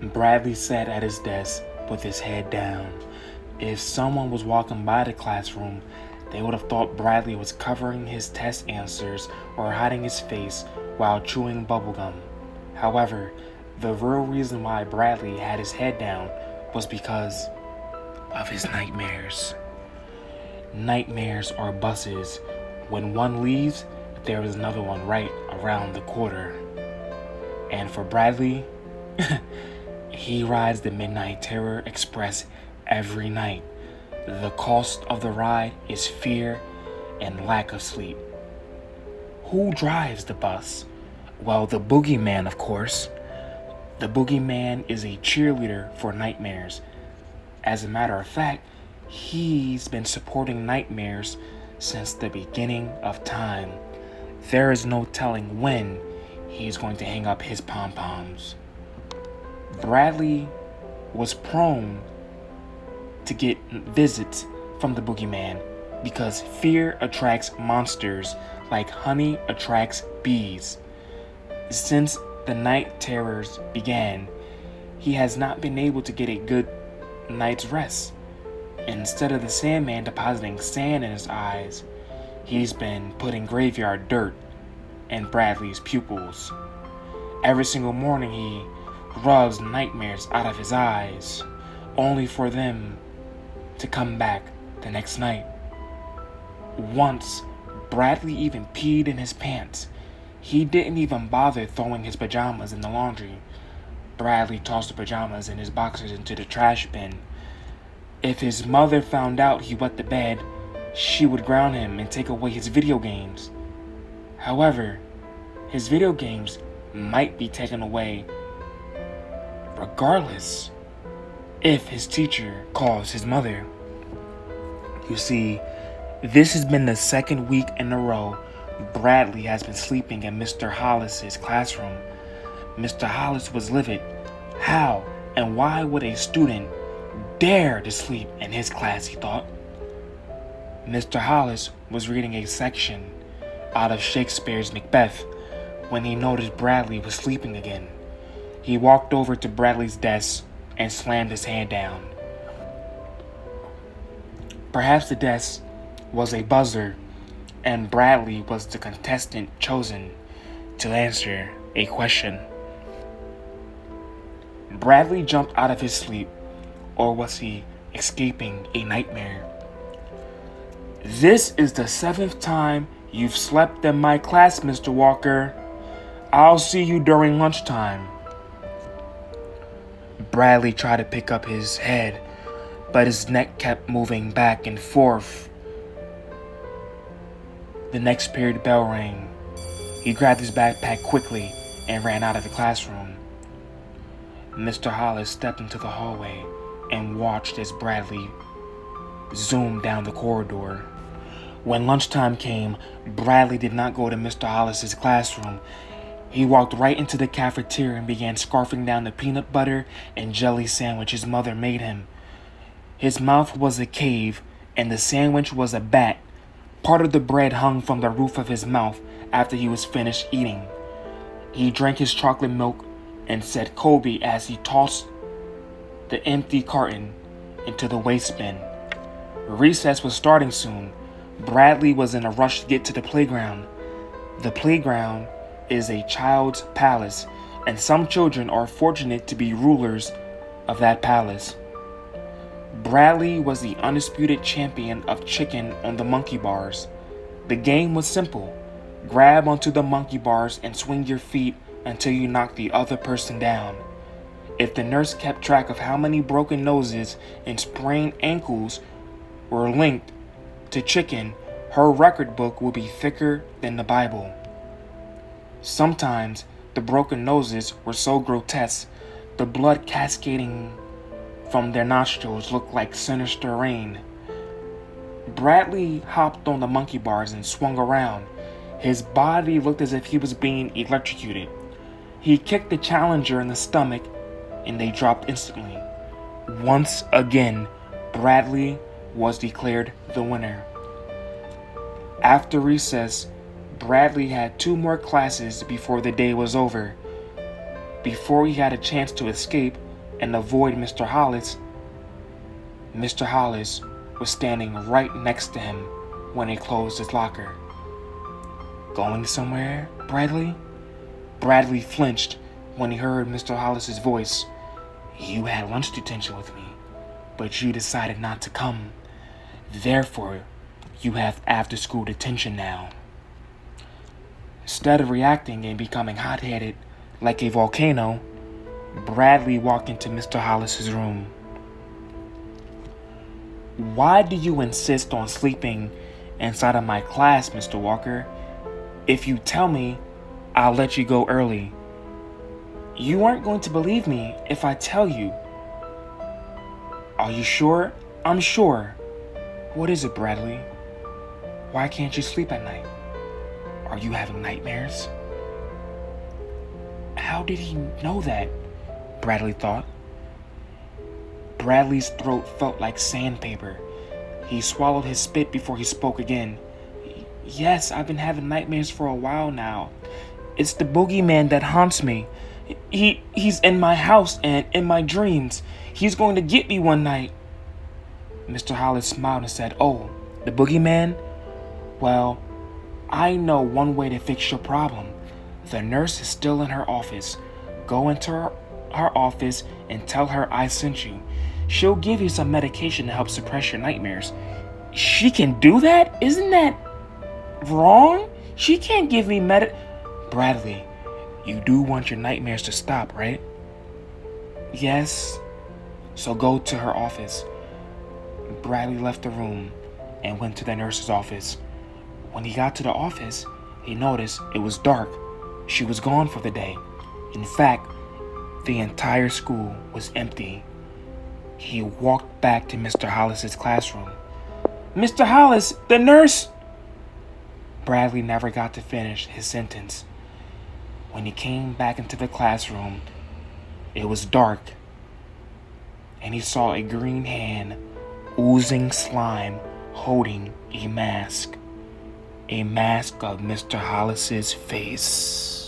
Bradley sat at his desk with his head down. If someone was walking by the classroom, they would have thought Bradley was covering his test answers or hiding his face while chewing bubblegum. However, the real reason why Bradley had his head down was because of his nightmares. Nightmares are buses. When one leaves, there is another one right around the corner. And for Bradley, he rides the Midnight Terror Express every night. The cost of the ride is fear and lack of sleep. Who drives the bus? Well, the Boogeyman, of course. The Boogeyman is a cheerleader for nightmares. As a matter of fact, he's been supporting nightmares since the beginning of time. There is no telling when he's going to hang up his pom-poms. Bradley was prone to get visits from the Boogeyman because fear attracts monsters like honey attracts bees. Since the night terrors began, he has not been able to get a good night's rest. Instead of the Sandman depositing sand in his eyes, he's been putting graveyard dirt in Bradley's pupils. Every single morning he rubs nightmares out of his eyes, only for them to come back the next night. Once, Bradley even peed in his pants. He didn't even bother throwing his pajamas in the laundry. Bradley tossed the pajamas and his boxers into the trash bin. If his mother found out he wet the bed, she would ground him and take away his video games. However, his video games might be taken away regardless if his teacher calls his mother. You see, this has been the second week in a row Bradley has been sleeping in Mr. Hollis's classroom. Mr. Hollis was livid. How and why would a student dare to sleep in his class, he thought. Mr. Hollis was reading a section out of Shakespeare's Macbeth when he noticed Bradley was sleeping again. He walked over to Bradley's desk and slammed his hand down. Perhaps the desk was a buzzer and Bradley was the contestant chosen to answer a question. Bradley jumped out of his sleep, or was he escaping a nightmare? This is the 7th time you've slept in my class, Mr. Walker. I'll see you during lunchtime. Bradley tried to pick up his head, but his neck kept moving back and forth. The next period bell rang. He grabbed his backpack quickly and ran out of the classroom. Mr. Hollis stepped into the hallway and watched as Bradley zoomed down the corridor. When lunchtime came, Bradley did not go to Mr. Hollis's classroom. He walked right into the cafeteria and began scarfing down the peanut butter and jelly sandwich his mother made him. His mouth was a cave and the sandwich was a bat. Part of the bread hung from the roof of his mouth after he was finished eating. He drank his chocolate milk and said Kobe as he tossed the empty carton into the waste bin. Recess was starting soon. Bradley was in a rush to get to the playground. The playground is a child's palace, and some children are fortunate to be rulers of that palace. Bradley was the undisputed champion of chicken on the monkey bars. The game was simple. Grab onto the monkey bars and swing your feet until you knock the other person down. If the nurse kept track of how many broken noses and sprained ankles were linked to chicken, her record book would be thicker than the Bible. Sometimes the broken noses were so grotesque, the blood cascading from their nostrils looked like sinister rain. Bradley hopped on the monkey bars and swung around. His body looked as if he was being electrocuted. He kicked the challenger in the stomach and they dropped instantly. Once again, Bradley was declared the winner. After recess, Bradley had 2 more classes before the day was over. Before he had a chance to escape, and avoid Mr. Hollis, Mr. Hollis was standing right next to him when he closed his locker. "Going somewhere, Bradley?" Bradley flinched when he heard Mr. Hollis's voice. "You had lunch detention with me, but you decided not to come. Therefore, you have after-school detention now." Instead of reacting and becoming hot-headed like a volcano, Bradley walked into Mr. Hollis's room. "Why do you insist on sleeping inside of my class, Mr. Walker? If you tell me, I'll let you go early." "You aren't going to believe me if I tell you." "Are you sure?" "I'm sure." "What is it, Bradley? Why can't you sleep at night? Are you having nightmares?" How did he know that? Bradley thought. Bradley's throat felt like sandpaper. He swallowed his spit before he spoke again. "Yes, I've been having nightmares for a while now. It's the boogeyman that haunts me. He's in my house and in my dreams. He's going to get me one night." Mr. Hollis smiled and said, "Oh, the boogeyman? Well, I know one way to fix your problem. The nurse is still in her office. Go into her office and tell her I sent you. She'll give you some medication to help suppress your nightmares." "She can do that? Isn't that wrong? She can't give me Bradley, you do want your nightmares to stop, right?" "Yes." "So go to her office." Bradley left the room and went to the nurse's office. When he got to the office, he noticed it was dark. She was gone for the day. In fact, the entire school was empty. He walked back to Mr. Hollis's classroom. "Mr. Hollis, the nurse!" Bradley never got to finish his sentence. When he came back into the classroom, it was dark, and he saw a green hand oozing slime holding a mask of Mr. Hollis's face.